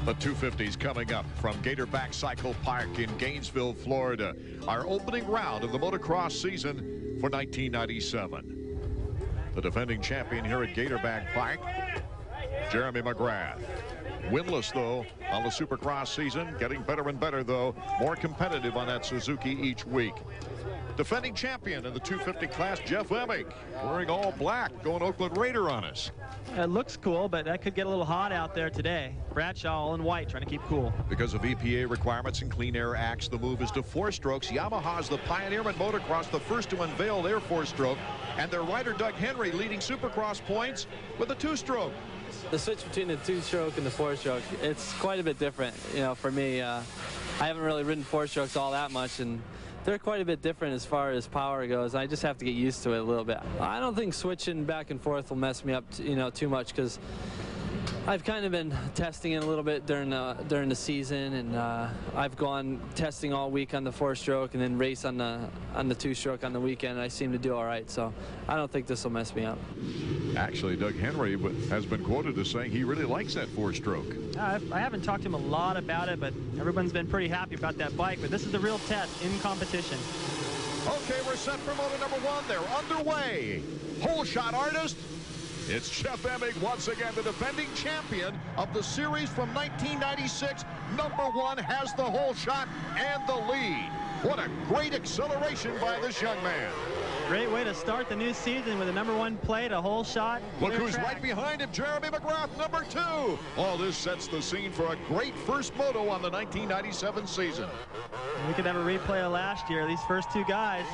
The 250s coming up from Gatorback Cycle Park in Gainesville, Florida. Our opening round of the motocross season for 1997. The defending champion here at Gatorback Park, Jeremy McGrath. Winless, though, on the Supercross season. Getting better and better, though. More competitive on that Suzuki each week. Defending champion in the 250 class, Jeff Emig, wearing all black, going Oakland Raider on us. It looks cool, but that could get a little hot out there today. Bradshaw all in white, trying to keep cool. Because of EPA requirements and Clean Air Acts, the move is to 4 strokes. Yamaha's the pioneer in motocross, the first to unveil their 4-stroke. And their rider, Doug Henry, leading Supercross points with a 2-stroke. The switch between the 2-stroke and the 4-stroke, it's quite a bit different. You know, for me, I haven't really ridden 4-strokes all that much, and they're quite a bit different as far as power goes. I just have to get used to it a little bit. I don't think switching back and forth will mess me up, too much, because I've kind of been testing it a little bit during the season, and I've gone testing all week on the 4-stroke and then race on the 2-stroke on the weekend. I seem to do all right, so I don't think this will mess me up. Actually, Doug Henry has been quoted as saying he really likes that 4-stroke. I haven't talked to him a lot about it, but everyone's been pretty happy about that bike. But this is the real test in competition. Okay, we're set for moto number 1. They're underway. Hole shot artist. It's Jeff Emig, once again, the defending champion of the series from 1996. Number 1 has the hole shot and the lead. What a great acceleration by this young man. Great way to start the new season with a number 1 plate, a hole shot. Look who's right behind him, Jeremy McGrath, number 2. All this sets the scene for a great first moto on the 1997 season. We could have a replay of last year. These first 2 guys,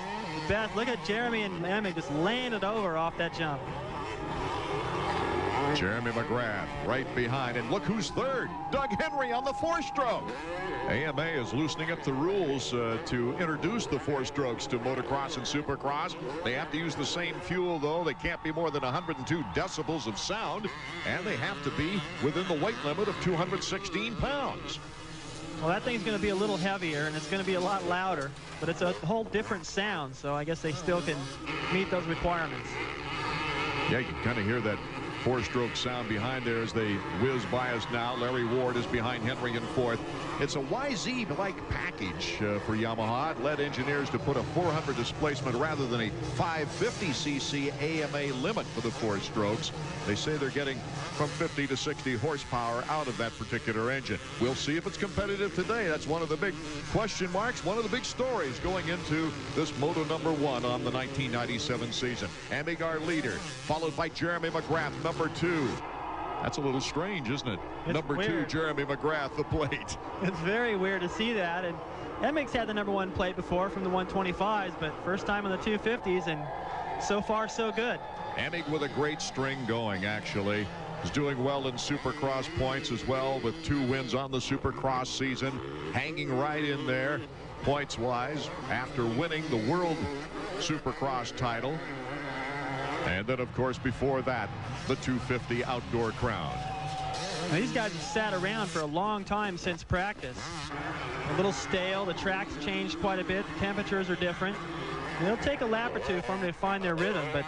the best. Look at Jeremy and Emig just laying it over off that jump. Jeremy McGrath right behind, and look who's third, Doug Henry on the 4-stroke. AMA is loosening up the rules to introduce the 4-strokes to motocross and supercross. They have to use the same fuel, though. They can't be more than 102 decibels of sound, and they have to be within the weight limit of 216 pounds. Well, that thing's going to be a little heavier, and it's going to be a lot louder, but it's a whole different sound, so I guess they still can meet those requirements. Yeah, you can kind of hear that 4-stroke sound behind there as they whiz by us now. Larry Ward is behind Henry in 4th. It's a YZ-like package for Yamaha. It led engineers to put a 400 displacement rather than a 550cc AMA limit for the 4-strokes. They say they're getting from 50 to 60 horsepower out of that particular engine. We'll see if it's competitive today. That's one of the big question marks, one of the big stories going into this moto number 1 on the 1997 season. Emig, our leader, followed by Jeremy McGrath, number 2. That's a little strange, isn't it? It's number weird. 2, Jeremy McGrath, the plate. It's very weird to see that. And Emig's had the number 1 plate before from the 125s, but first time on the 250s, and so far so good. Emig with a great string going, actually. Is doing well in Supercross points as well, with 2 wins on the Supercross season. Hanging right in there, points-wise, after winning the World Supercross title. And then, of course, before that, the 250 outdoor crown. Now, these guys have sat around for a long time since practice. A little stale. The track's changed quite a bit. The temperatures are different. It'll take a lap or 2 for them to find their rhythm, but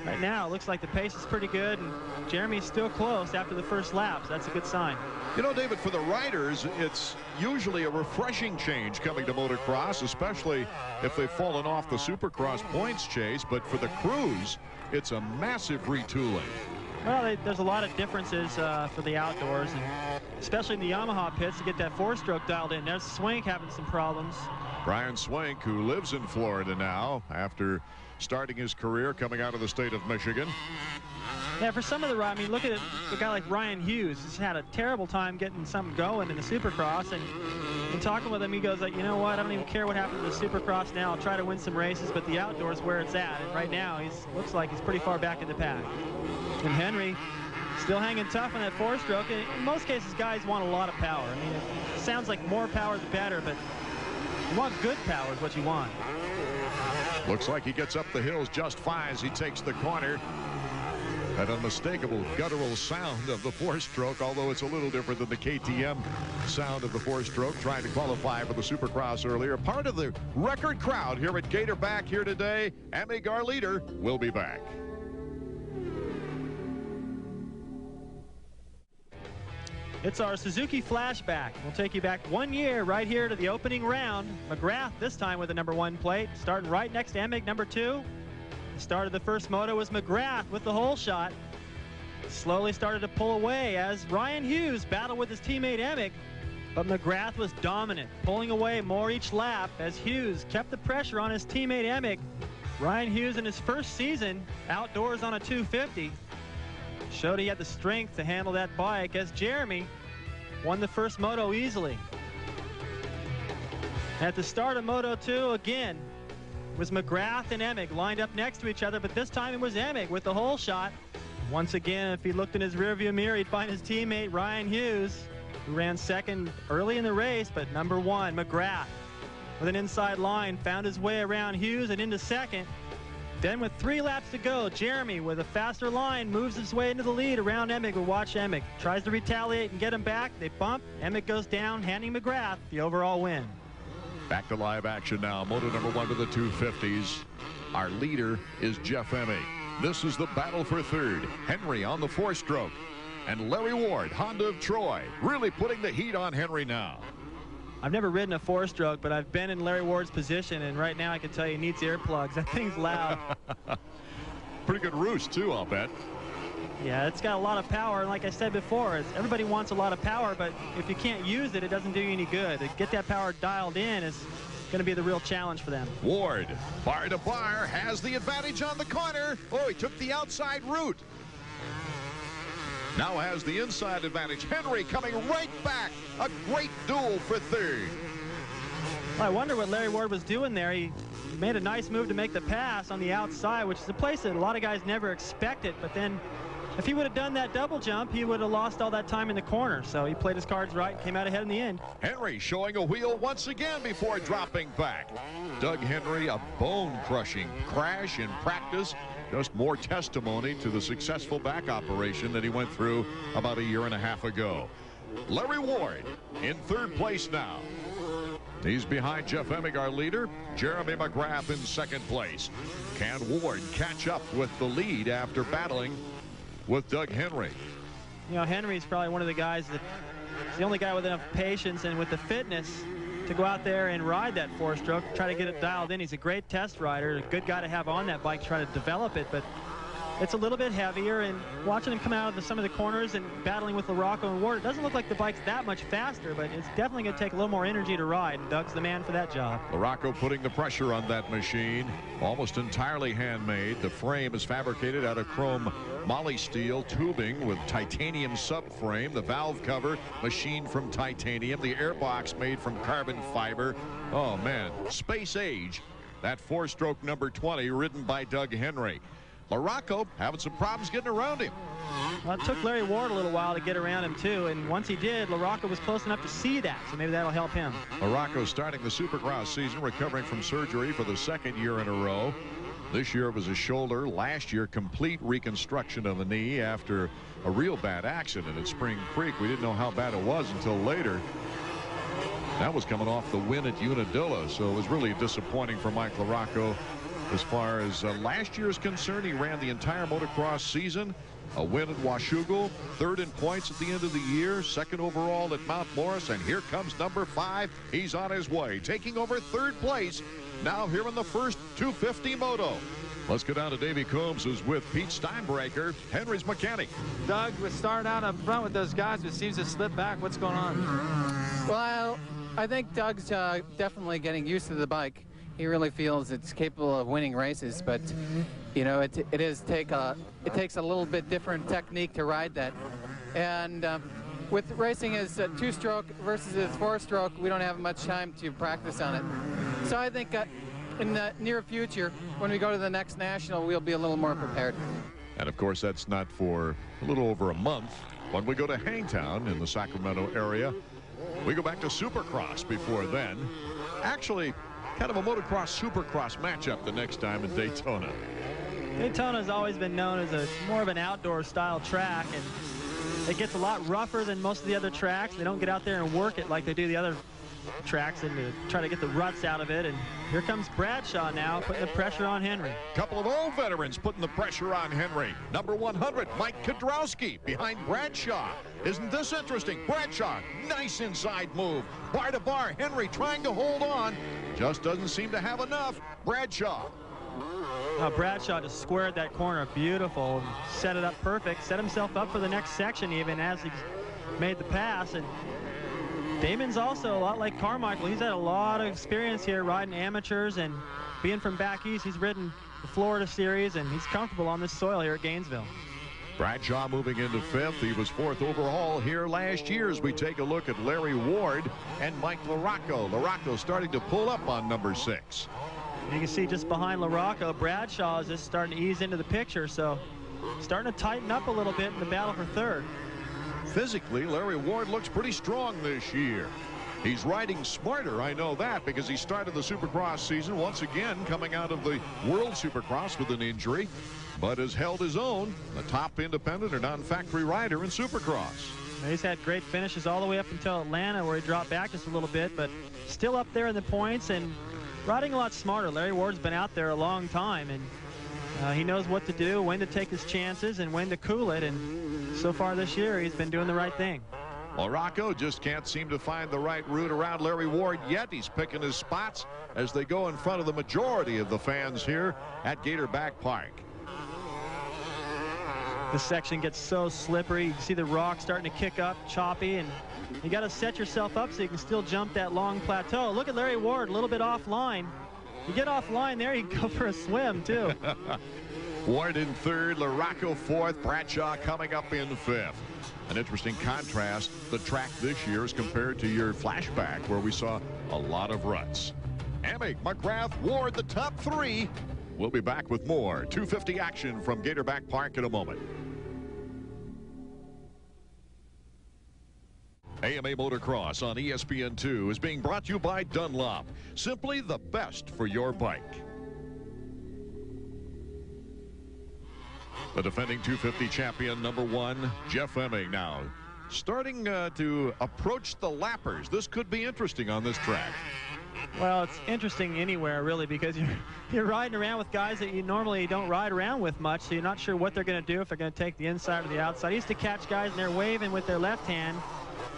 right now it looks like the pace is pretty good, and Jeremy's still close after the first lap, so that's a good sign. You know, David, for the riders, it's usually a refreshing change coming to motocross, especially if they've fallen off the Supercross points chase. But for the crews, it's a massive retooling. Well, there's a lot of differences for the outdoors, and especially in the Yamaha pits to get that 4-stroke dialed in. There's Swank having some problems. Brian Swank, who lives in Florida now after starting his career coming out of the state of Michigan. Yeah, for some of the, I mean, look at it, a guy like Ryan Hughes has had a terrible time getting something going in the Supercross, and in talking with him, he goes like, you know what, I don't even care what happens to the Supercross now. I'll try to win some races, but the outdoors where it's at, and right now looks like he's pretty far back in the pack. And Henry still hanging tough on that 4-stroke. In most cases, guys want a lot of power. I mean, it sounds like more power the better, but you want good power is what you want. Looks like he gets up the hills just fine as he takes the corner. That unmistakable guttural sound of the 4-stroke, although it's a little different than the KTM sound of the 4-stroke, trying to qualify for the Supercross earlier. Part of the record crowd here at Gatorback here today. Emig, our leader, will be back. It's our Suzuki flashback. We'll take you back 1 year right here to the opening round. McGrath this time with the #1 plate, starting right next to Emig #2. The start of the first moto was McGrath with the hole shot. Slowly started to pull away as Ryan Hughes battled with his teammate Emig, but McGrath was dominant, pulling away more each lap as Hughes kept the pressure on his teammate Emig. Ryan Hughes in his first season outdoors on a 250 showed he had the strength to handle that bike as Jeremy won the first moto easily. At the start of Moto 2 again was McGrath and Emig lined up next to each other, but this time it was Emig with the hole shot. Once again, if he looked in his rearview mirror, he'd find his teammate Ryan Hughes, who ran second early in the race, but #1 McGrath with an inside line found his way around Hughes and into second. Then with 3 laps to go, Jeremy with a faster line moves his way into the lead around Emig. We'll watch Emig. Tries to retaliate and get him back. They bump. Emig goes down, handing McGrath the overall win. Back to live action now. Moto #1 with the 250s. Our leader is Jeff Emig. This is the battle for third. Henry on the 4-stroke. And Larry Ward, Honda of Troy, really putting the heat on Henry now. I've never ridden a 4-stroke, but I've been in Larry Ward's position, and right now I can tell you he needs earplugs. That thing's loud. Pretty good roost, too, I'll bet. Yeah, it's got a lot of power, and like I said before, everybody wants a lot of power, but if you can't use it, it doesn't do you any good. To get that power dialed in is going to be the real challenge for them. Ward, bar to bar, has the advantage on the corner. Oh, he took the outside route. Now has the inside advantage. Henry coming right back. A great duel for third. Well, I wonder what Larry Ward was doing there. He made a nice move to make the pass on the outside, which is a place that a lot of guys never expect it. But then if he would have done that double jump, he would have lost all that time in the corner. So he played his cards right, came out ahead in the end. Henry showing a wheel once again before dropping back. Doug Henry, a bone-crushing crash in practice. Just more testimony to the successful back operation that he went through about a year and a half ago. Larry Ward in third place now. He's behind Jeff Emig, our leader. Jeremy McGrath in second place. Can Ward catch up with the lead after battling with Doug Henry? You know, Henry's probably one of the guys that's the only guy with enough patience and with the fitness to go out there and ride that 4-stroke, try to get it dialed in. He's a great test rider, a good guy to have on that bike, try to develop it, but it's a little bit heavier, and watching him come out of some of the corners and battling with LaRocco and Ward, it doesn't look like the bike's that much faster, but it's definitely going to take a little more energy to ride, and Doug's the man for that job. LaRocco putting the pressure on that machine, almost entirely handmade. The frame is fabricated out of chrome moly steel tubing with titanium subframe. The valve cover machined from titanium. The airbox made from carbon fiber. Oh man, space age. That 4-stroke number 20 ridden by Doug Henry. LaRocco having some problems getting around him. Well, it took Larry Ward a little while to get around him too, and once he did, LaRocco was close enough to see that, so maybe that'll help him. LaRocco starting the Supercross season, recovering from surgery for the 2nd year in a row. This year it was a shoulder. Last year, complete reconstruction of the knee after a real bad accident at Spring Creek. We didn't know how bad it was until later. That was coming off the win at Unadilla, so it was really disappointing for Mike LaRocco. As far as last year is concerned, he ran the entire motocross season. A win at Washougal, 3rd in points at the end of the year, 2nd overall at Mount Morris, and here comes number 5. He's on his way, taking over 3rd place now here in the first 250 moto. Let's go down to Davey Combs, who's with Pete Steinbreaker, Henry's mechanic. Doug was starting out up front with those guys, but seems to slip back. What's going on? Well, I think Doug's definitely getting used to the bike. He really feels it's capable of winning races, but you know, it takes a little bit different technique to ride that. And with racing his 2-stroke versus his 4-stroke, we don't have much time to practice on it. So I think in the near future, when we go to the next national, we'll be a little more prepared. And of course, that's not for a little over a month. When we go to Hangtown in the Sacramento area, we go back to Supercross before then. Actually, kind of a motocross supercross matchup the next time in Daytona. Daytona's always been known as more of an outdoor style track, and it gets a lot rougher than most of the other tracks. They don't get out there and work it like they do the other tracks and to try to get the ruts out of it. And here comes Bradshaw now, putting the pressure on Henry. Couple of old veterans putting the pressure on Henry. Number 100, Mike Kudrowski behind Bradshaw. Isn't this interesting? Bradshaw, nice inside move. Bar to bar, Henry trying to hold on. Just doesn't seem to have enough. Bradshaw. Bradshaw just squared that corner beautiful, set it up perfect, set himself up for the next section even as he made the pass. And Damon's also a lot like Carmichael. He's had a lot of experience here riding amateurs, and being from back east, he's ridden the Florida Series, and he's comfortable on this soil here at Gainesville. Bradshaw moving into 5th. He was 4th overall here last year as we take a look at Larry Ward and Mike LaRocco. LaRocco starting to pull up on number 6. You can see just behind LaRocco, Bradshaw is just starting to ease into the picture, so starting to tighten up a little bit in the battle for 3rd. Physically, Larry Ward looks pretty strong this year. He's riding smarter, I know that, because he started the Supercross season once again coming out of the World Supercross with an injury, but has held his own, the top independent or non-factory rider in Supercross. He's had great finishes all the way up until Atlanta, where he dropped back just a little bit, but still up there in the points and riding a lot smarter. Larry Ward's been out there a long time, and he knows what to do, when to take his chances, and when to cool it. And so far this year, he's been doing the right thing. LaRocco just can't seem to find the right route around Larry Ward yet. He's picking his spots as they go in front of the majority of the fans here at Gatorback Park. This section gets so slippery. You can see the rock starting to kick up, choppy, and you got to set yourself up so you can still jump that long plateau. Look at Larry Ward, a little bit offline. You get offline there, you can go for a swim, too. Ward in 3rd, LaRocco 4th, Bradshaw coming up in 5th. An interesting contrast, the track this year as compared to your flashback, where we saw a lot of ruts. Amick, McGrath, Ward, the top 3. We'll be back with more 250 action from Gatorback Park in a moment. AMA Motocross on ESPN2 is being brought to you by Dunlop. Simply the best for your bike. The defending 250 champion, number 1, Jeff Emig, now starting to approach the lappers. This could be interesting on this track. Well, it's interesting anywhere, really, because you're riding around with guys that you normally don't ride around with much, so you're not sure what they're going to do, if they're going to take the inside or the outside. I used to catch guys and they're waving with their left hand.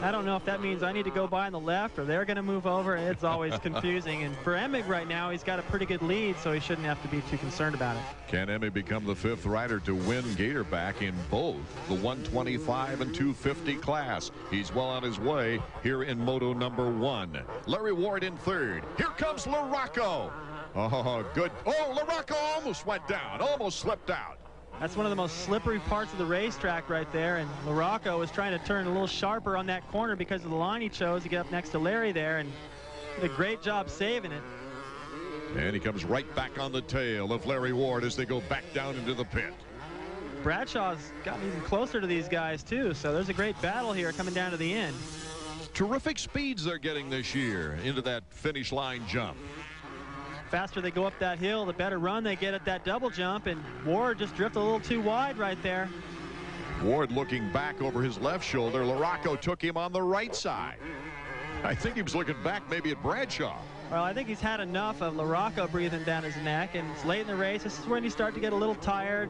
I don't know if that means I need to go by on the left or they're going to move over. It's always confusing. And for Emig right now, he's got a pretty good lead, so he shouldn't have to be too concerned about it. Can Emig become the 5th rider to win Gatorback in both the 125 and 250 class? He's well on his way here in Moto number 1. Larry Ward in 3rd. Here comes LaRocco. Oh, good. Oh, LaRocco almost went down, almost slipped out. That's one of the most slippery parts of the racetrack right there, and LaRocco was trying to turn a little sharper on that corner because of the line he chose to get up next to Larry there, and did a great job saving it. And he comes right back on the tail of Larry Ward as they go back down into the pit. Bradshaw's gotten even closer to these guys too, so there's a great battle here coming down to the end. Terrific speeds they're getting this year into that finish line jump. Faster they go up that hill, the better run they get at that double jump, and Ward just drifted a little too wide right there. Ward looking back over his left shoulder. LaRocco took him on the right side. I think he was looking back maybe at Bradshaw. Well, I think he's had enough of LaRocco breathing down his neck, and it's late in the race. This is when you start to get a little tired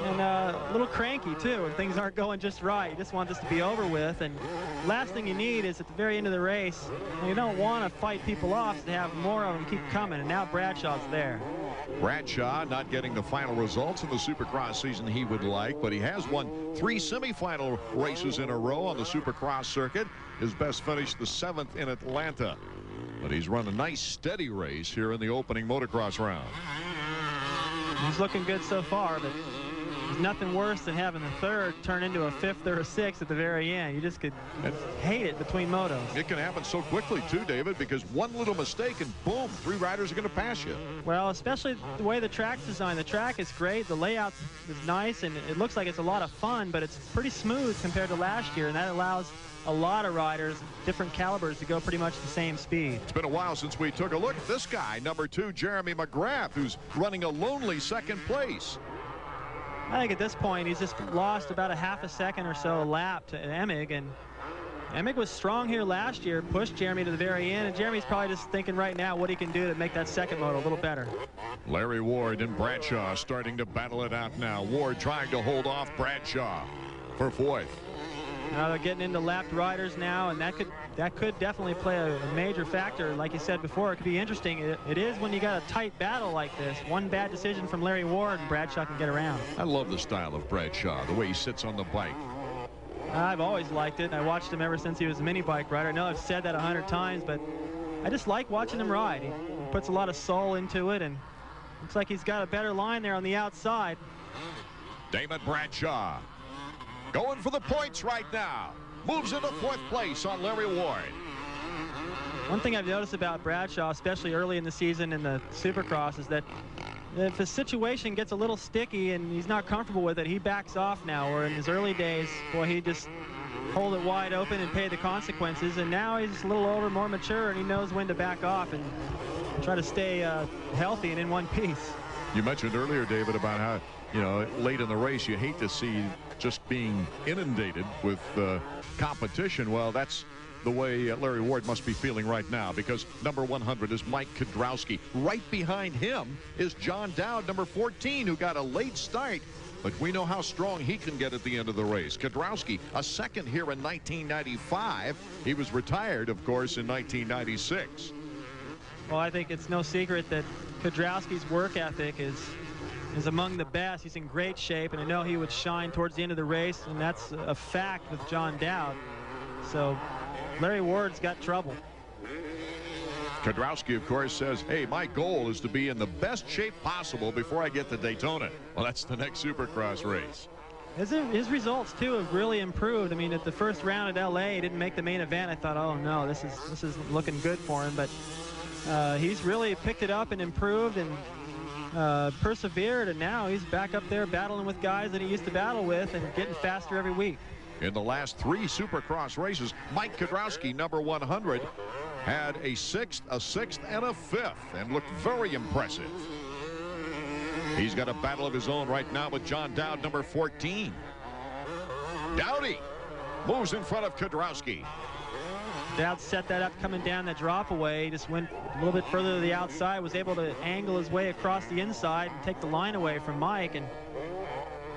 and a little cranky too, when things aren't going just right. You just want this to be over with, and last thing you need is at the very end of the race, you don't want to fight people off, to have more of them keep coming, and now Bradshaw's there. Bradshaw not getting the final results in the Supercross season he would like, but he has won 3 semifinal races in a row on the Supercross circuit. His best finish the 7th in Atlanta, but he's run a nice steady race here in the opening motocross round. He's looking good so far, but there's nothing worse than having the 3rd turn into a 5th or a 6th at the very end. You just could hate it between motos. It can happen so quickly too, David, because one little mistake and boom, 3 riders are going to pass you. Well, especially the way the track's designed. The track is great, the layout is nice, and it looks like it's a lot of fun, but it's pretty smooth compared to last year, and that allows a lot of riders, different calibers, to go pretty much the same speed. It's been a while since we took a look at this guy, number 2, Jeremy McGrath, who's running a lonely 2nd place. I think at this point he's just lost about a half a second or so a lap to Emig, and Emig was strong here last year, pushed Jeremy to the very end, and Jeremy's probably just thinking right now what he can do to make that second moto a little better. Larry Ward and Bradshaw starting to battle it out now. Ward trying to hold off Bradshaw for fourth. Now they're getting into lapped riders now, and that could definitely play a major factor. Like you said before, it could be interesting. It is when you got a tight battle like this. One bad decision from Larry Ward, and Bradshaw can get around. I love the style of Bradshaw, the way he sits on the bike. I've always liked it. I watched him ever since he was a mini bike rider. I know I've said that 100 times, but I just like watching him ride. He puts a lot of soul into it, and looks like he's got a better line there on the outside. Damon Bradshaw going for the points right now. Moves into fourth place on Larry Ward. One thing I've noticed about Bradshaw, especially early in the season in the Supercross, is that if a situation gets a little sticky and he's not comfortable with it, he backs off now. Where in his early days, boy, he just hold it wide open and pay the consequences. And now he's a little older, more mature, and he knows when to back off and try to stay healthy and in one piece. You mentioned earlier, David, about how, you know, late in the race you hate to see just being inundated with competition. Well, that's the way Larry Ward must be feeling right now, because number 100 is Mike Kudrowski. Right behind him is John Dowd, number 14, who got a late start, but we know how strong he can get at the end of the race. Kudrowski, a second here in 1995. He was retired, of course, in 1996. Well, I think it's no secret that Kudrowski's work ethic is among the best. He's in great shape, and I know he would shine towards the end of the race, and that's a fact with John Dowd. So Larry Ward's got trouble. Kudrowski, of course, says, hey, my goal is to be in the best shape possible before I get to Daytona. Well, that's the next Supercross race. His results, too, have really improved. I mean, at the first round at L.A., he didn't make the main event. I thought, oh, no, this isn't looking good for him. But he's really picked it up and improved and persevered, and now he's back up there battling with guys that he used to battle with and getting faster every week. In the last 3 Supercross races, Mike Kudrowski, number 100, had a 6th, a 6th, and a 5th, and looked very impressive. He's got a battle of his own right now with John Dowd, number 14. Dowdy moves in front of Kudrowski. Dowd set that up coming down that drop away. He just went a little bit further to the outside, was able to angle his way across the inside and take the line away from Mike. And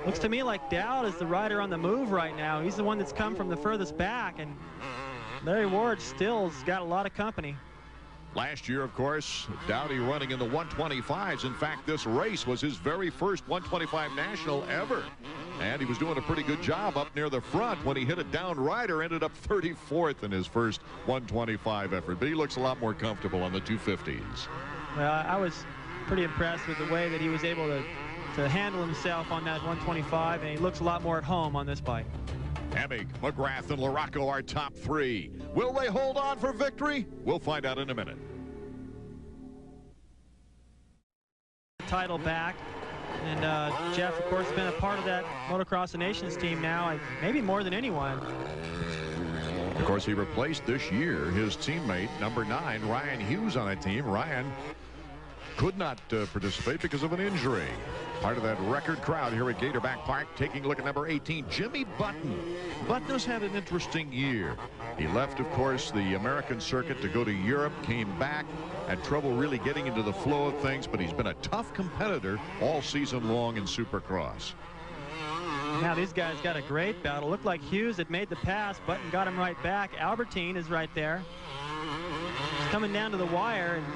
looks to me like Dowd is the rider on the move right now. He's the one that's come from the furthest back, and Larry Ward still's got a lot of company. Last year, of course, Dowdy running in the 125s. In fact, this race was his very first 125 national ever. And he was doing a pretty good job up near the front when he hit a down rider, ended up 34th in his first 125 effort. But he looks a lot more comfortable on the 250s. Well, I was pretty impressed with the way that he was able to handle himself on that 125, and he looks a lot more at home on this bike. Emig, McGrath, and LaRocco are top 3. Will they hold on for victory? We'll find out in a minute. Title back, and Jeff, of course, has been a part of that Motocross of Nations team now, maybe more than anyone. Of course, he replaced this year his teammate, number 9, Ryan Hughes, on that team. Ryan could not participate because of an injury. Part of that record crowd here at Gatorback Park. Taking a look at number 18, Jimmy Button. Button has had an interesting year. He left, of course, the American circuit to go to Europe, came back, had trouble really getting into the flow of things, but he's been a tough competitor all season long in Supercross. Now these guys got a great battle. Looked like Hughes had made the pass. Button got him right back. Albertine is right there. He's coming down to the wire, and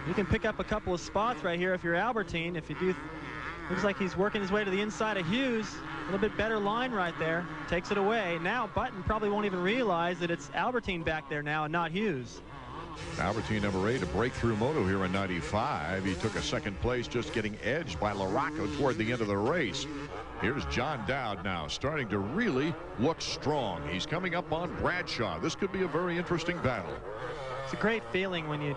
you can pick up a couple of spots right here if you're Albertine. If you do, looks like he's working his way to the inside of Hughes. A little bit better line right there. Takes it away. Now Button probably won't even realize that it's Albertine back there now and not Hughes. Albertine, number 8, a breakthrough moto here in 95. He took a second place, just getting edged by LaRocco toward the end of the race. Here's John Dowd now, starting to really look strong. He's coming up on Bradshaw. This could be a very interesting battle. It's a great feeling when you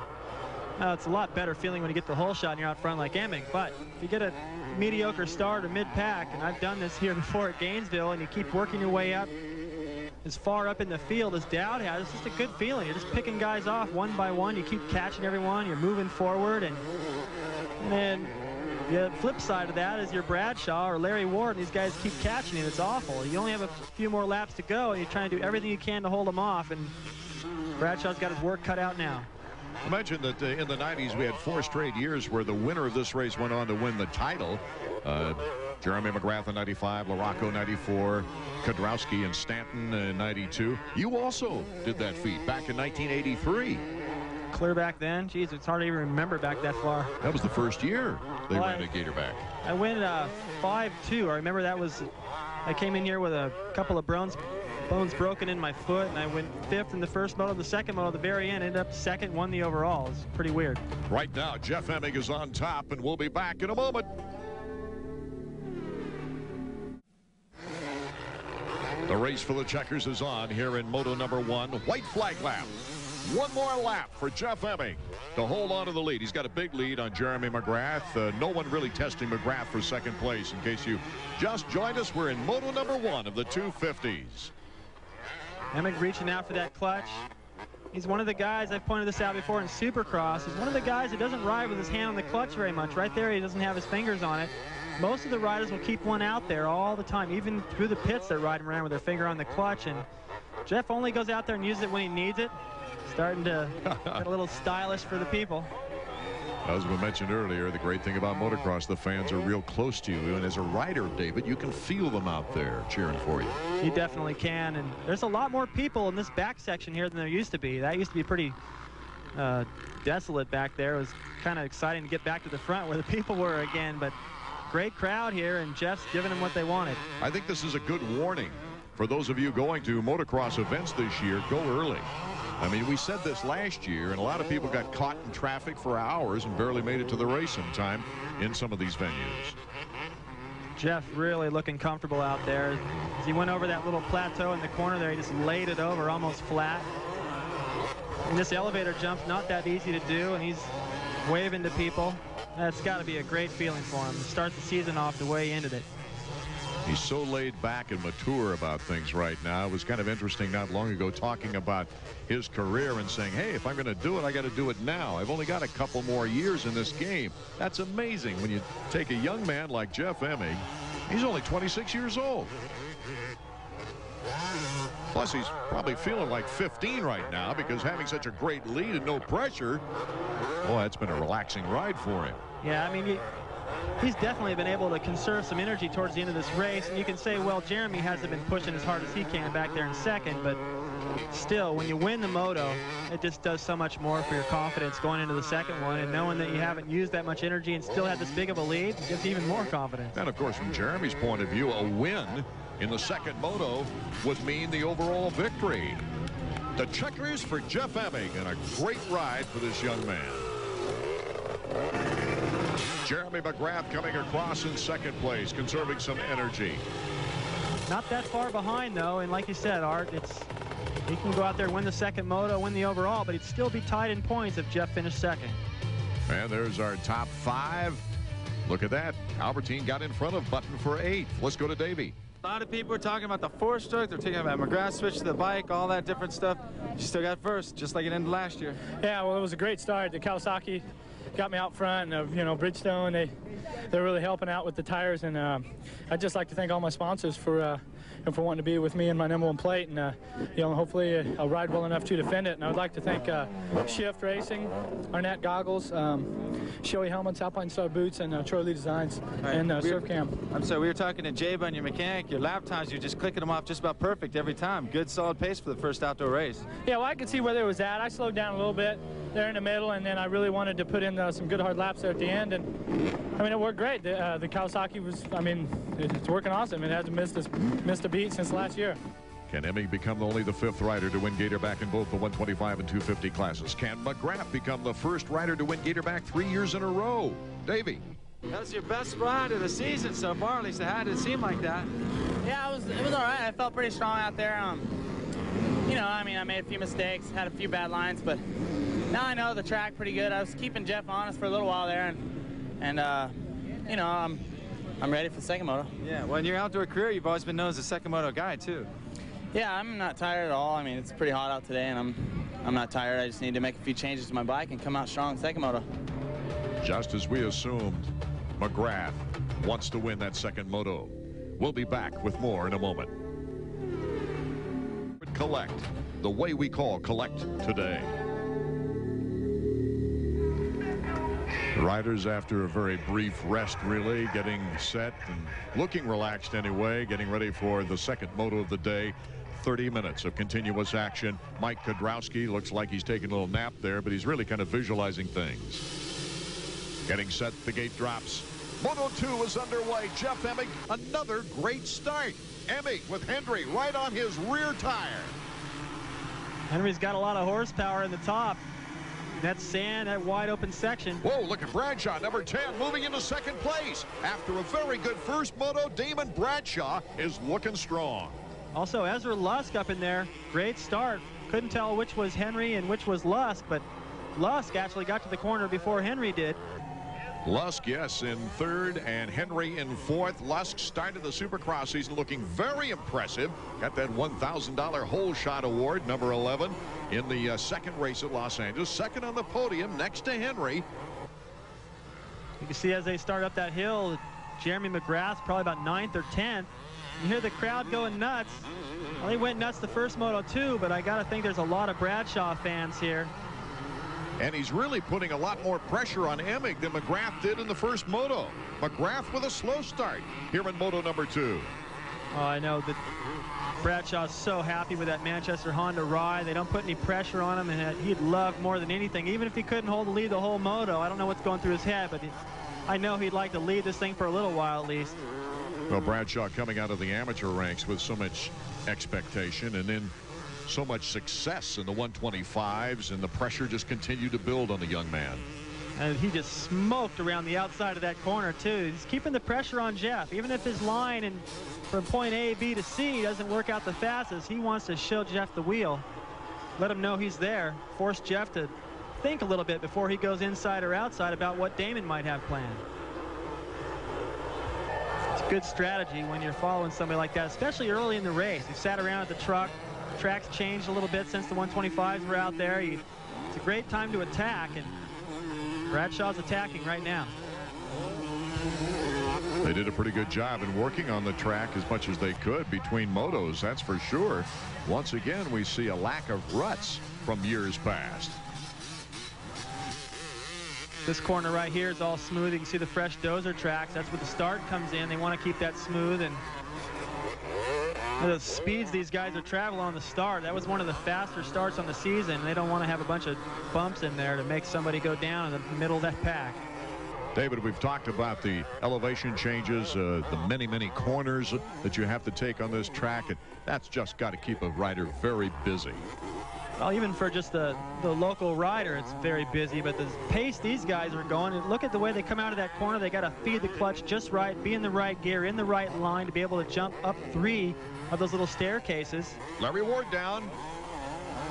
it's a lot better feeling when you get the whole shot and you're out front like Emig, but if you get a mediocre start or mid-pack, and I've done this here before at Gainesville, and you keep working your way up as far up in the field as Dowd has, it's just a good feeling. You're just picking guys off one by one. You keep catching everyone. You're moving forward, and then The flip side of that is your Bradshaw or Larry Ward, and these guys keep catching him. It's awful. You only have a few more laps to go, and you're trying to do everything you can to hold him off, and Bradshaw's got his work cut out now. I mentioned that in the 90s we had 4 straight years where the winner of this race went on to win the title. Jeremy McGrath in 95, LaRocco 94, Kodrowski and Stanton in 92. You also did that feat back in 1983. Clear back then. Geez, it's hard to even remember back that far. That was the first year they ran at Gatorback. I went 5-2. I remember that was, I came in here with a couple of bones broken in my foot, and I went 5th in the first moto. The second moto at the very end, ended up 2nd, won the overall. It's pretty weird. Right now, Jeff Hemming is on top, and we'll be back in a moment. The race for the checkers is on here in Moto number 1. White flag lap. One more lap for Jeff Hemming to hold on to the lead. He's got a big lead on Jeremy McGrath. No one really testing McGrath for 2nd place. In case you just joined us, we're in Moto number 1 of the 250s. Hemming reaching out for that clutch. He's one of the guys, I've pointed this out before in Supercross, he's one of the guys that doesn't ride with his hand on the clutch very much. Right there, he doesn't have his fingers on it. Most of the riders will keep one out there all the time. Even through the pits, they're riding around with their finger on the clutch, and Jeff only goes out there and uses it when he needs it. Starting to get a little stylish for the people. As we mentioned earlier, the great thing about motocross, the fans are real close to you, and as a rider, David, you can feel them out there cheering for you. You definitely can, and there's a lot more people in this back section here than there used to be. That used to be pretty desolate back there. It was kind of exciting to get back to the front where the people were again, but great crowd here, and Jeff's giving them what they wanted. I think this is a good warning for those of you going to motocross events this year. Go early. I mean, we said this last year, and a lot of people got caught in traffic for hours and barely made it to the race in time in some of these venues. Jeff really looking comfortable out there. As he went over that little plateau in the corner there, he just laid it over almost flat. And this elevator jump's not that easy to do, and he's waving to people. That's got to be a great feeling for him to start the season off the way he ended it. He's so laid back and mature about things right now. It was kind of interesting not long ago talking about his career and saying, hey, if I'm going to do it, I got to do it now. I've only got a couple more years in this game. That's amazing when you take a young man like Jeff Hemming. He's only 26 years old. Plus, he's probably feeling like 15 right now because having such a great lead and no pressure, oh, that's been a relaxing ride for him. Yeah, I mean, he's definitely been able to conserve some energy towards the end of this race, and you can say, well, Jeremy hasn't been pushing as hard as he can back there in 2nd, but still, when you win the moto, it just does so much more for your confidence going into the 2nd one, and knowing that you haven't used that much energy and still had this big of a lead gives even more confidence. And of course, from Jeremy's point of view, a win in the 2nd moto would mean the overall victory. The checkers for Jeff Hemming, and a great ride for this young man. Jeremy McGrath coming across in 2nd place, conserving some energy. Not that far behind, though, and like you said, Art, he can go out there and win the 2nd moto, win the overall, but he'd still be tied in points if Jeff finished 2nd. And there's our top 5. Look at that. Albertine got in front of Button for 8th. Let's go to Davey. A lot of people are talking about the 4-stroke. They're talking about McGrath switch to the bike, all that different stuff. You still got first, just like it ended last year. Yeah, well, it was a great start. The Kawasaki got me out front, and you know, Bridgestone, they're really helping out with the tires, and I'd just like to thank all my sponsors for wanting to be with me in my #1 plate, and you know, hopefully I'll ride well enough to defend it. And I would like to thank Shift Racing, Arnett Goggles, Shoei Helmets, Alpine Star Boots, and Troy Lee Designs, and SurfCam. I'm sorry, we were talking to Jabe, your mechanic. Your lap times, you're just clicking them off just about perfect every time. Good, solid pace for the first outdoor race. Yeah, well, I could see where they was at. I slowed down a little bit there in the middle, and then I really wanted to put in some good hard laps there at the end, and I mean, it worked great. The Kawasaki was, I mean, it's working awesome. It hasn't missed a beat since last year. Can Hemming become only the 5th rider to win Gatorback in both the 125 and 250 classes? Can McGrath become the 1st rider to win Gatorback 3 years in a row? Davey. That's your best ride of the season so far, at least it had to seem like that. Yeah, it was all right. I felt pretty strong out there. You know, I mean, I made a few mistakes, had a few bad lines, but now I know the track pretty good. I was keeping Jeff honest for a little while there, and you know, I'm ready for the 2nd moto. Yeah, well, in your outdoor career, you've always been known as a 2nd moto guy, too. Yeah, I'm not tired at all. I mean, it's pretty hot out today, and I'm not tired. I just need to make a few changes to my bike and come out strong 2nd moto. Just as we assumed, McGrath wants to win that second moto. We'll be back with more in a moment. Collect, the way we call collect today. The riders, after a very brief rest, really getting set and looking relaxed anyway, getting ready for the second moto of the day. 30 minutes of continuous action. Mike Kudrowski looks like he's taking a little nap there, but he's really kind of visualizing things. Getting set, the gate drops. Moto 2 is underway. Jeff Emig, another great start. Emig with Henry right on his rear tire. Henry's got a lot of horsepower in the top. That sand, that wide open section. Whoa, look at Bradshaw, number 10, moving into second place. After a very good first moto, Damon Bradshaw is looking strong. Also, Ezra Lusk up in there. Great start. Couldn't tell which was Henry and which was Lusk, but Lusk actually got to the corner before Henry did. Lusk, yes, in third, and Henry in fourth. Lusk started the Supercross season looking very impressive. Got that $1,000 hole shot award, number 11, in the second race at Los Angeles. Second on the podium next to Henry. You can see as they start up that hill, Jeremy McGrath probably about 9th or 10th. You hear the crowd going nuts. Well, they went nuts the first moto too, but I gotta think there's a lot of Bradshaw fans here. And he's really putting a lot more pressure on Emig than McGrath did in the first moto. McGrath with a slow start here in moto number 2. Oh, I know that Bradshaw's so happy with that Manchester Honda ride. They don't put any pressure on him, and he'd love more than anything, even if he couldn't hold the lead the whole moto. I don't know what's going through his head, but I know he'd like to lead this thing for a little while at least. Well, Bradshaw coming out of the amateur ranks with so much expectation and then so much success in the 125s, and the pressure just continued to build on the young man. And he just smoked around the outside of that corner too. He's keeping the pressure on Jeff. Even if his line and from point A, B to C doesn't work out the fastest, he wants to show Jeff the wheel. Let him know he's there. Force Jeff to think a little bit before he goes inside or outside about what Damon might have planned. It's a good strategy when you're following somebody like that, especially early in the race. He sat around at the truck. Track's changed a little bit since the 125s were out there. It's a great time to attack, and Bradshaw's attacking right now. They did a pretty good job in working on the track as much as they could between motos, that's for sure. Once again, we see a lack of ruts from years past. This corner right here is all smooth. You can see the fresh dozer tracks. That's where the start comes in. They want to keep that smooth, and the speeds these guys are traveling on the start, that was one of the faster starts on the season. They don't want to have a bunch of bumps in there to make somebody go down in the middle of that pack. David, we've talked about the elevation changes, the many corners that you have to take on this track, and that's just got to keep a rider very busy. Well, even for just the local rider, it's very busy, but the pace these guys are going, and look at the way they come out of that corner. They got to feed the clutch just right, be in the right gear, in the right line to be able to jump up 3 of those little staircases. Larry Ward down.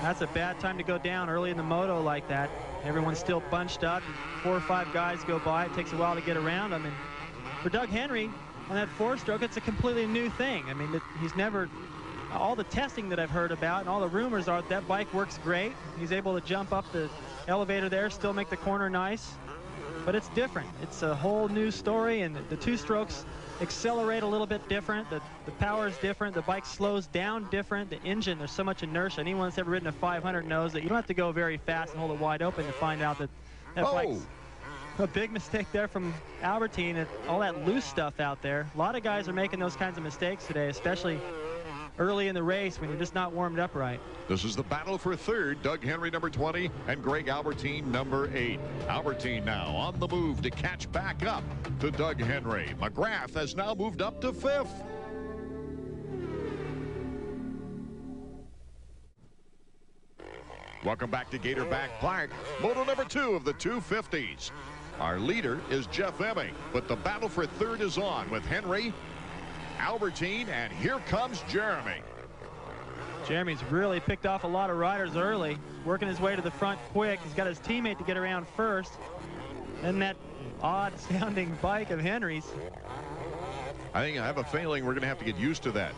That's a bad time to go down early in the moto like that. Everyone's still bunched up. 4 or 5 guys go by. It takes a while to get around them. And for Doug Henry, on that 4-stroke, it's a completely new thing. I mean, he's never, all the testing that I've heard about and all the rumors are that bike works great. He's able to jump up the elevator there, still make the corner nice. But it's different. It's a whole new story, and the 2-strokes accelerate a little bit different. The power is different. The bike slows down different. The engine, there's so much inertia. Anyone that's ever ridden a 500 knows that you don't have to go very fast and hold it wide open to find out that bike's a big mistake there from Albertine, and all that loose stuff out there. A lot of guys are making those kinds of mistakes today, especially early in the race when you're just not warmed up right. This is the battle for third. Doug Henry, number 20, and Greg Albertine, number 8. Albertine now on the move to catch back up to Doug Henry. McGrath has now moved up to 5th. Welcome back to Gatorback Park. Moto number 2 of the 250s. Our leader is Jeff Emig, but the battle for third is on with Henry, Albertine, and here comes Jeremy. Jeremy's really picked off a lot of riders early, working his way to the front quick. He's got his teammate to get around first. And that odd sounding bike of Henry's. I have a feeling we're going to have to get used to that.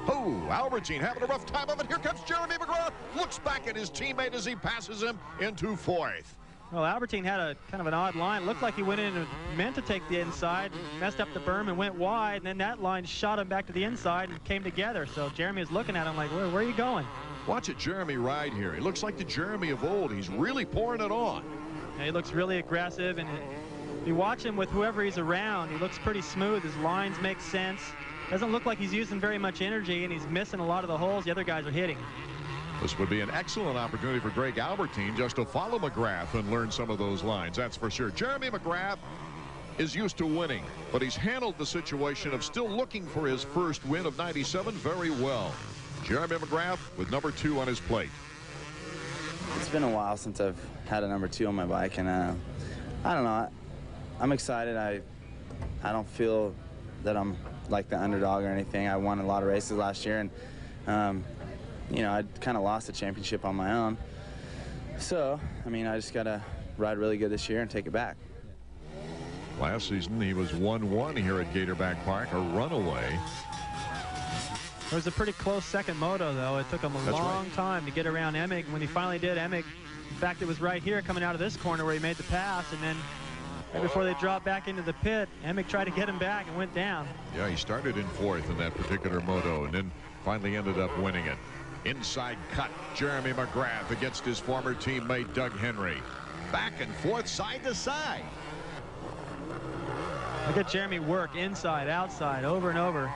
Oh, Albertine having a rough time of it. Here comes Jeremy McGrath. Looks back at his teammate as he passes him into 4th. Well, Albertine had a kind of an odd line. Looked like he went in and meant to take the inside, messed up the berm and went wide, and then that line shot him back to the inside and came together. So Jeremy was looking at him like, where are you going? Watch it, Jeremy ride here. He looks like the Jeremy of old. He's really pouring it on. Yeah, he looks really aggressive, and you watch him with whoever he's around, he looks pretty smooth. His lines make sense. Doesn't look like he's using very much energy, and he's missing a lot of the holes the other guys are hitting. This would be an excellent opportunity for Greg Albertine just to follow McGrath and learn some of those lines, that's for sure. Jeremy McGrath is used to winning, but he's handled the situation of still looking for his first win of '97 very well. Jeremy McGrath with number 2 on his plate. It's been a while since I've had a number 2 on my bike, and I don't know. I'm excited. I don't feel that I'm like the underdog or anything. I won a lot of races last year, and you know, I kind of lost the championship on my own. So, I mean, I just got to ride really good this year and take it back. Last season, he was 1-1 here at Gatorback Park, a runaway. It was a pretty close second moto, though. It took him a long time to get around Emig. When he finally did, Emig, in fact, it was right here coming out of this corner where he made the pass, and then right before they dropped back into the pit, Emig tried to get him back and went down. Yeah, he started in 4th in that particular moto and then finally ended up winning it. Inside cut, Jeremy McGrath against his former teammate Doug Henry. Back and forth, side to side. Look at Jeremy work inside, outside, over and over.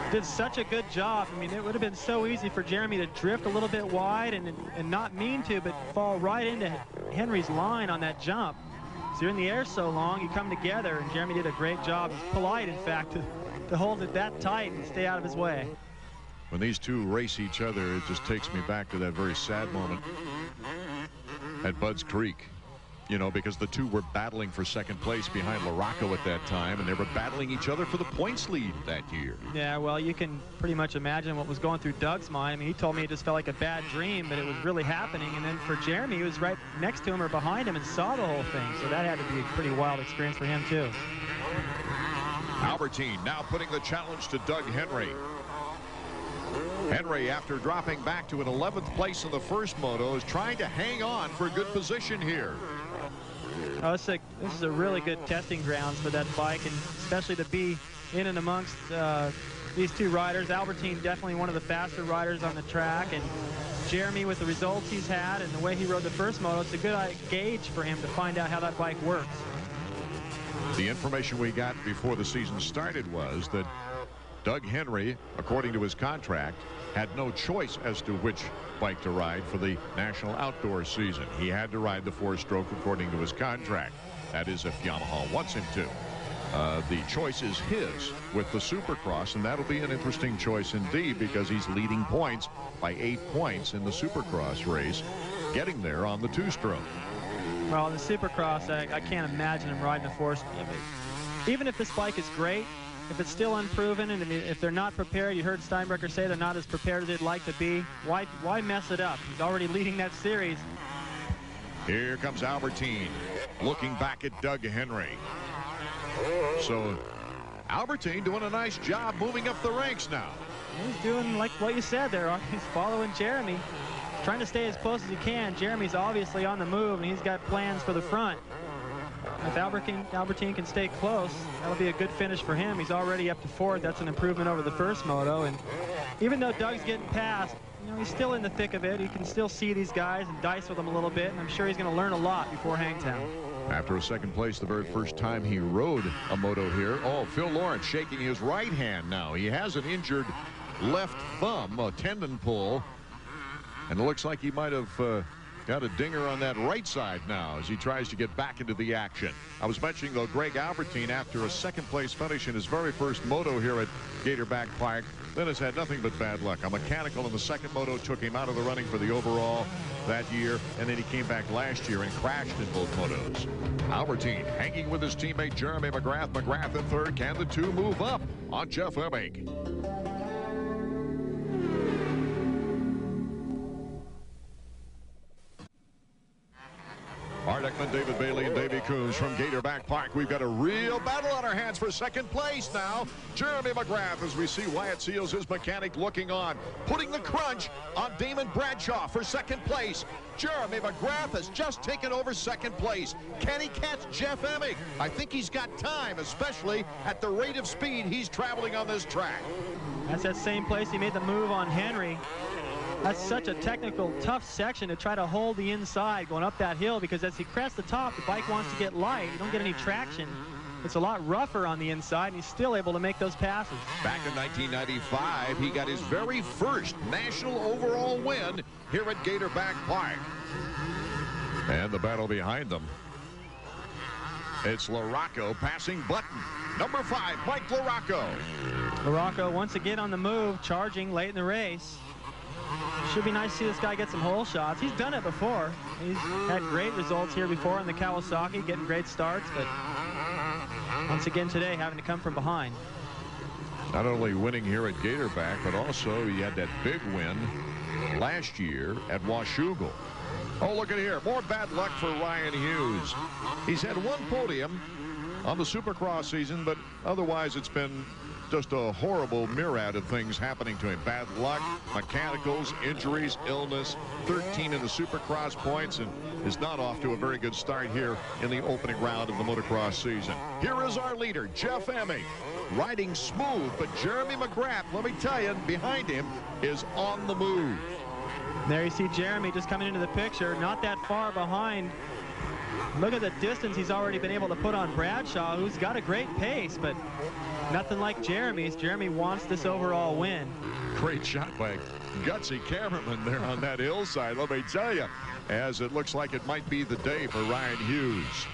Did such a good job. I mean, it would have been so easy for Jeremy to drift a little bit wide and not mean to, but fall right into Henry's line on that jump. So you're in the air so long, you come together, and Jeremy did a great job. He's polite, in fact, to hold it that tight and stay out of his way. When these two race each other, it just takes me back to that very sad moment at Budds Creek. You know, because the two were battling for second place behind Larocco at that time, and they were battling each other for the points lead that year. Yeah, well, you can pretty much imagine what was going through Doug's mind. I mean, he told me it just felt like a bad dream, but it was really happening. And then for Jeremy, he was right next to him or behind him and saw the whole thing. So that had to be a pretty wild experience for him, too. Albertine now putting the challenge to Doug Henry. Henry, after dropping back to an 11th place in the first moto, is trying to hang on for a good position here. Oh, this is a really good testing grounds for that bike, and especially to be in and amongst these two riders. Albertine definitely one of the faster riders on the track, and Jeremy, with the results he's had and the way he rode the first moto, it's a good gauge for him to find out how that bike works. The information we got before the season started was that Doug Henry, according to his contract, had no choice as to which bike to ride for the national outdoor season. He had to ride the 4-stroke according to his contract. That is, if Yamaha wants him to. The choice is his with the Supercross, and that'll be an interesting choice indeed, because he's leading points by 8 points in the Supercross race, getting there on the 2-stroke. Well, the Supercross, I can't imagine him riding a 4-stroke. Even if this bike is great, if it's still unproven, and if they're not prepared, you heard Steinbrecher say they're not as prepared as they'd like to be, why mess it up? He's already leading that series. Here comes Albertine, looking back at Doug Henry. So Albertine doing a nice job moving up the ranks now. He's doing like what you said there. He's following Jeremy, trying to stay as close as he can. Jeremy's obviously on the move, and he's got plans for the front. If Albertine can stay close, that'll be a good finish for him. He's already up to 4th. That's an improvement over the first moto. And even though Doug's getting past, you know, he's still in the thick of it. He can still see these guys and dice with them a little bit. And I'm sure he's going to learn a lot before Hangtown. After a second place the very first time he rode a moto here. Oh, Phil Lawrence shaking his right hand now. He has an injured left thumb, a tendon pull. And it looks like he might have got a dinger on that right side now as he tries to get back into the action. I was mentioning, though, Greg Albertine, after a second-place finish in his very first moto here at Gatorback Park, then has had nothing but bad luck. A mechanical in the second moto took him out of the running for the overall that year, and then he came back last year and crashed in both motos. Albertine hanging with his teammate Jeremy McGrath. McGrath in 3rd. Can the two move up on Jeff Emig? Art Ekman, David Bailey, and Davey raccoons from Gatorback Park. We've got a real battle on our hands for second place now. Jeremy McGrath, as we see Wyatt Seals, his mechanic, looking on, putting the crunch on Damon Bradshaw for second place. Jeremy McGrath has just taken over second place. Can he catch Jeff Emig? I think he's got time, especially at the rate of speed he's traveling on this track. That's that same place he made the move on Henry. That's such a technical, tough section to try to hold the inside going up that hill, because as he crests the top, the bike wants to get light. You don't get any traction. It's a lot rougher on the inside, and he's still able to make those passes. Back in 1995, he got his very first national overall win here at Gatorback Park. And the battle behind them. It's LaRocco passing Button. Number 5, Mike LaRocco. LaRocco once again on the move, charging late in the race. Should be nice to see this guy get some hole shots. He's done it before. He's had great results here before on the Kawasaki, getting great starts, but once again today having to come from behind. Not only winning here at Gatorback, but also he had that big win last year at Washougal. Oh, look at here. More bad luck for Ryan Hughes. He's had one podium on the Supercross season, but otherwise it's been just a horrible myriad of things happening to him. Bad luck, mechanicals, injuries, illness, 13 in the Supercross points, and is not off to a very good start here in the opening round of the motocross season. Here is our leader, Jeff Emig, riding smooth, but Jeremy McGrath, let me tell you, behind him is on the move. There you see Jeremy just coming into the picture, not that far behind. Look at the distance he's already been able to put on Bradshaw, who's got a great pace, but nothing like Jeremy's. Jeremy wants this overall win. Great shot by gutsy cameraman there on that hillside, let me tell you, as it looks like it might be the day for Ryan Hughes.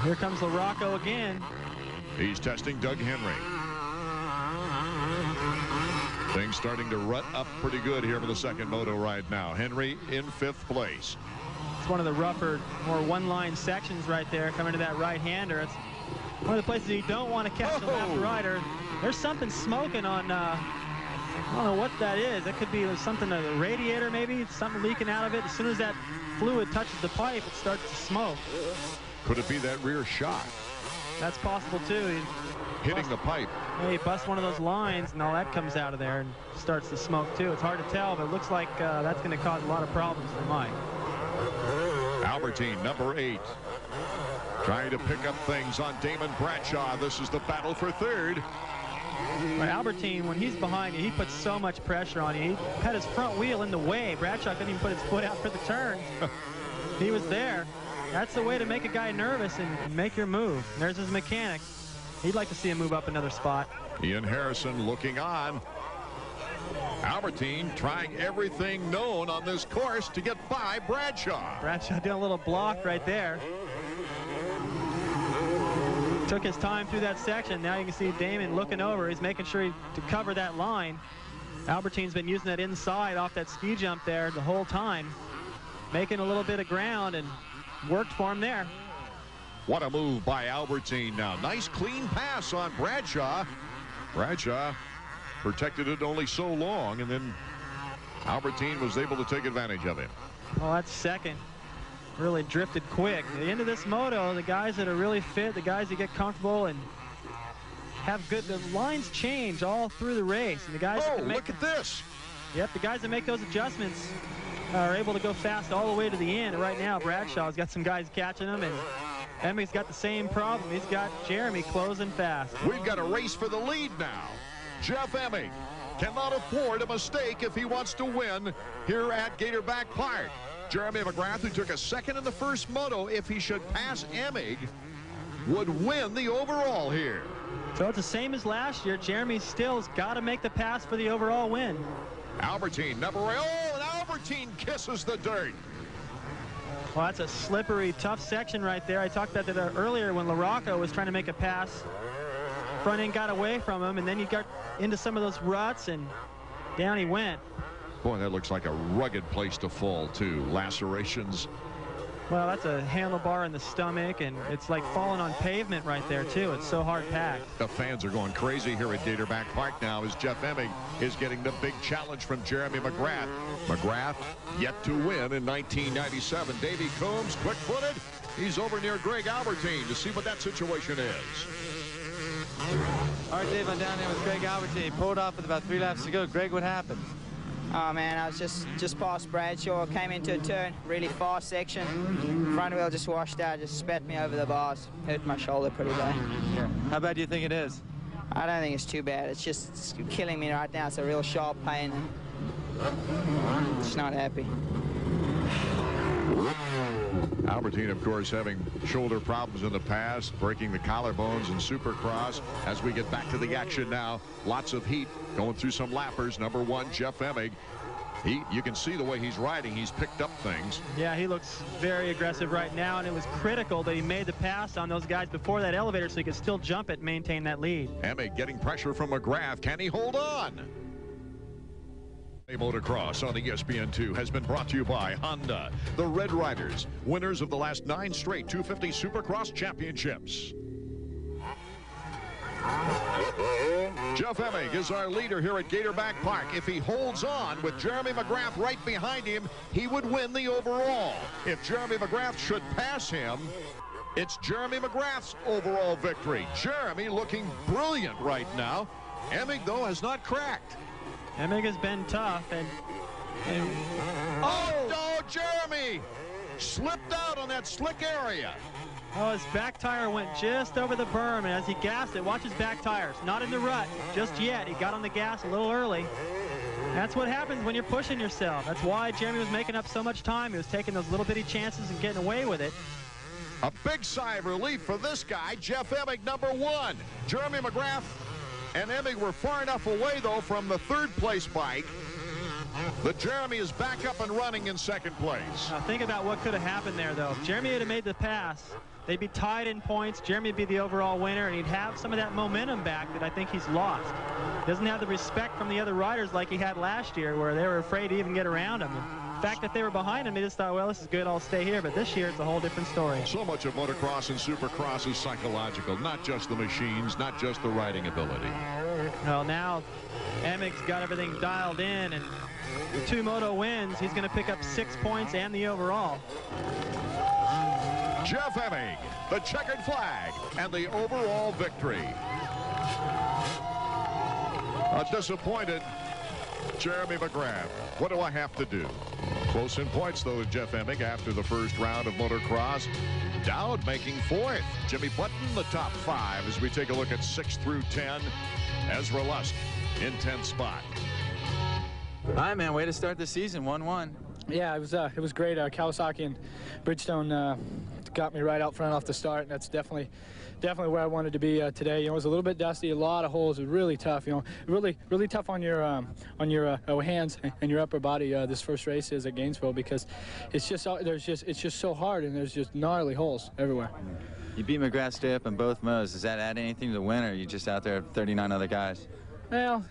Here comes LaRocco again. He's testing Doug Henry. Things starting to rut up pretty good here for the second moto ride now. Henry in 5th place. It's one of the rougher, more one-line sections right there coming to that right-hander. It's one of the places you don't want to catch the left rider. There's something smoking on, I don't know what that is. It could be something, a radiator maybe, something leaking out of it. As soon as that fluid touches the pipe, it starts to smoke. Could it be that rear shock? That's possible too. Hitting the pipe. He busts one of those lines and all that comes out of there and starts to smoke too. It's hard to tell, but it looks like that's going to cause a lot of problems for Mike. Albertine, number 8, trying to pick up things on Damon Bradshaw. This is the battle for 3rd. Well, Albertine, when he's behind you, he puts so much pressure on you. He had his front wheel in the way. Bradshaw couldn't even put his foot out for the turn. He was there. That's the way to make a guy nervous and make your move. And there's his mechanic. He'd like to see him move up another spot. Ian Harrison looking on. Albertine trying everything known on this course to get by Bradshaw. Bradshaw doing a little block right there. Took his time through that section. Now you can see Damon looking over. He's making sure to cover that line. Albertine's been using that inside off that ski jump there the whole time, making a little bit of ground, and worked for him there. What a move by Albertine now. Nice clean pass on Bradshaw. Bradshaw protected it only so long, and then Albertine was able to take advantage of it. Oh, that's second. Really drifted quick. At the end of this moto, the guys that are really fit, the guys that get comfortable and have good, the lines change all through the race. And the guys that can make, look at this. Yep, the guys that make those adjustments are able to go fast all the way to the end. Right now, Bradshaw's got some guys catching him, and Emig's got the same problem. He's got Jeremy closing fast. We've got a race for the lead now. Jeff Emig cannot afford a mistake if he wants to win here at Gatorback Park. Jeremy McGrath, who took a second in the first moto, if he should pass Emig, would win the overall here. So it's the same as last year. Jeremy still's got to make the pass for the overall win. Albertine, number 8. Oh, and Albertine kisses the dirt. Well, that's a slippery, tough section right there. I talked about that earlier when LaRocco was trying to make a pass. Front end got away from him, and then you got into some of those ruts, and down he went. Boy, that looks like a rugged place to fall, too. Lacerations Well, that's a handlebar in the stomach, and it's like falling on pavement right there, too. It's so hard packed. The fans are going crazy here at Gatorback Park now as Jeff Emig is getting the big challenge from Jeremy McGrath. McGrath yet to win in 1997. Davey Coombs, quick-footed. He's over near Greg Albertine to see what that situation is. All right, Dave, I'm down here with Greg Albertine. He pulled off with about 3 laps to go. Greg, what happened? Oh man, I was just past Bradshaw, came into a turn, really fast section. Front wheel just washed out, just spat me over the bars. Hurt my shoulder pretty bad. Yeah. How bad do you think it is? I don't think it's too bad. It's killing me right now. It's a real sharp pain. Just not happy. Albertine, of course, having shoulder problems in the past, breaking the collarbones in Supercross. As we get back to the action now, lots of heat going through some lappers. Number 1, Jeff Emig. You can see the way he's riding. He's picked up things. Yeah, he looks very aggressive right now, and it was critical that he made the pass on those guys before that elevator so he could still jump it and maintain that lead. Emig getting pressure from McGrath. Can he hold on? Motocross on ESPN2 has been brought to you by Honda, the Red Riders, winners of the last 9 straight 250 Supercross championships. Jeff Emig is our leader here at Gatorback Park. If he holds on with Jeremy McGrath right behind him, he would win the overall. If Jeremy McGrath should pass him, it's Jeremy McGrath's overall victory. Jeremy looking brilliant right now. Emig, though, has not cracked. Emig has been tough, and oh no, Jeremy slipped out on that slick area. Oh, his back tire went just over the berm, and as he gassed it, watch his back tires. Not in the rut just yet. He got on the gas a little early. That's what happens when you're pushing yourself. That's why Jeremy was making up so much time. He was taking those little bitty chances and getting away with it. A big sigh of relief for this guy, Jeff Emig, number 1. Jeremy McGrath and Emig were far enough away, though, from the 3rd place bike that Jeremy is back up and running in 2nd place. Now think about what could have happened there, though. If Jeremy had made the pass, they'd be tied in points. Jeremy would be the overall winner, and he'd have some of that momentum back that I think he's lost. He doesn't have the respect from the other riders like he had last year, where they were afraid to even get around him. The fact that they were behind him, they just thought, well, this is good, I'll stay here. But this year, it's a whole different story. So much of motocross and supercross is psychological, not just the machines, not just the riding ability. Well, now Emig's got everything dialed in, and with 2 moto wins, he's going to pick up 6 points and the overall. Jeff Emig, the checkered flag, and the overall victory. A disappointed Jeremy McGrath. What do I have to do? Close in points, though, to Jeff Emig after the first round of motocross. Dowd making 4th. Jimmy Button, the top 5 as we take a look at 6 through 10. Ezra Lusk in 10th spot. All right, man, way to start the season, 1-1. Yeah, it was great. Kawasaki and Bridgestone got me right out front off the start, and that's definitely where I wanted to be today. You know, it was a little bit dusty, a lot of holes. It was really tough. You know, really tough on your hands and your upper body. This first race is at Gainesville because it's just so hard, and there's just gnarly holes everywhere. You beat McGrath straight up in both modes. Does that add anything to the win, or are you just out there 39 other guys? Well,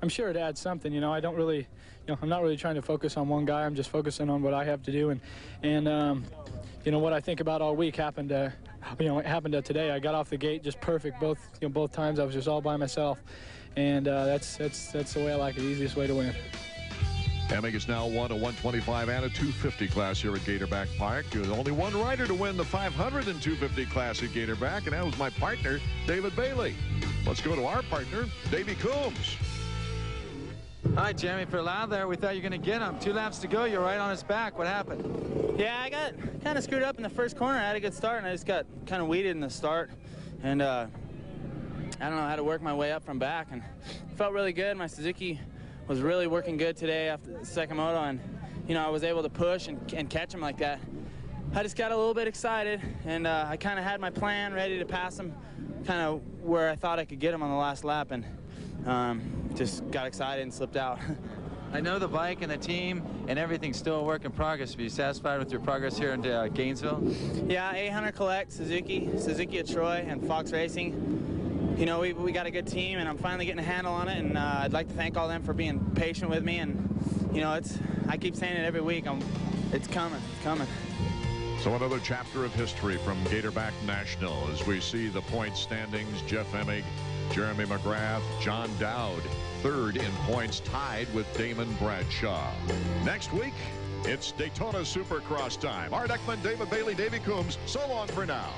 I'm sure it adds something. You know, I don't really, I'm not really trying to focus on one guy. I'm just focusing on what I have to do, and you know, what I think about all week happened. It happened today. I got off the gate just perfect both times. I was just all by myself, and that's the way I like it. Easiest way to win. Emig has now won a 125 and a 250 class here at Gatorback Park. There's only one rider to win the 500 and 250 class at Gatorback, and that was my partner, David Bailey. Let's go to our partner, Davey Coombs. All right, Jeremy, for loud there, we thought you were going to get him. 2 laps to go, you're right on his back. What happened? Yeah, I got kind of screwed up in the first corner. I had a good start, and I just got kind of weeded in the start. And I don't know how to work my way up from back. And it felt really good. My Suzuki was really working good today after the second moto, and I was able to push and catch him like that. I just got a little bit excited, and I kind of had my plan ready to pass him kind of where I thought I could get him on the last lap, and just got excited and slipped out. I know the bike and the team and everything's still a work in progress. Are you satisfied with your progress here in Gainesville? Yeah, 800 Collect, Suzuki at Troy, and Fox Racing. We got a good team, and I'm finally getting a handle on it, and I'd like to thank all them for being patient with me. And I keep saying it every week, it's coming. So another chapter of history from Gatorback National as we see the point standings. Jeff Emig, Jeremy McGrath, John Dowd, third in points, tied with Damon Bradshaw. Next week, it's Daytona Supercross time. Art Ekman, David Bailey, Davey Coombs. So long for now.